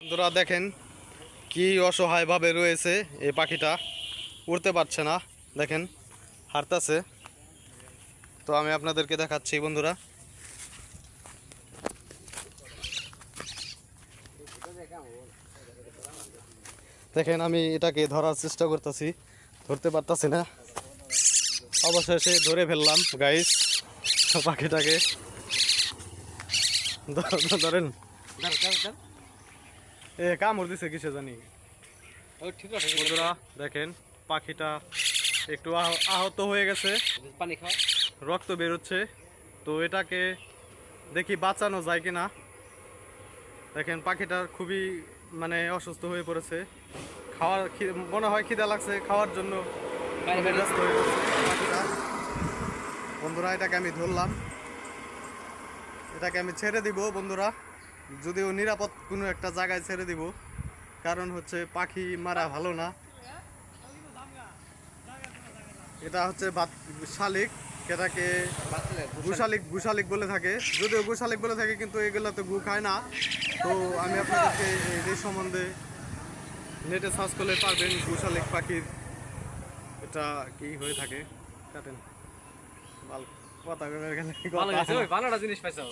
বন্ধুরা দেখেন কি অসহায়ভাবে রয়েছে এই পাখিটা, উড়তে পারছে না। দেখেন হারতাছে। তো আমি আপনাদেরকে দেখাচ্ছি বন্ধুরা। দেখেন আমি এটাকে ধরার চেষ্টা করতেছি, ধরতে পারতাছি না। অবশেষে ধরে ফেললাম গাইস পাখিটাকে। ধরেন এ কামড় দিছে কিসে জানি। বন্ধুরা দেখেন পাখিটা একটু আহত হয়ে গেছে, পানি খাও, রক্ত বেরোচ্ছে। তো এটাকে দেখি বাঁচানো যায় কিনা। দেখেন পাখিটার খুবই অসুস্থ হয়ে পড়েছে। খাওয়ার মনে হয় খিদা লাগছে, খাওয়ার জন্য ব্যস্ত হয়ে পড়ছে পাখিটা। বন্ধুরা এটাকে আমি ধরলাম, এটাকে আমি ছেড়ে দিব বন্ধুরা, যদিও নিরাপদ কোনো একটা জায়গায় ছেড়ে দিব। কারণ হচ্ছে পাখি মারা ভালো না। এটা হচ্ছে শালিক, এটাকে গুশালিক বলে থাকে। যদিও গুশালিক বলে থাকে কিন্তু এগুলো তো গু খায় না। তো আমি আপনাদেরকে এই সম্বন্ধে নেটে সার্চ করলে পারবেন গুশালিক পাখির এটা কি হয়ে থাকে। কাটেন কথা ভালো জিনিস পাইছো।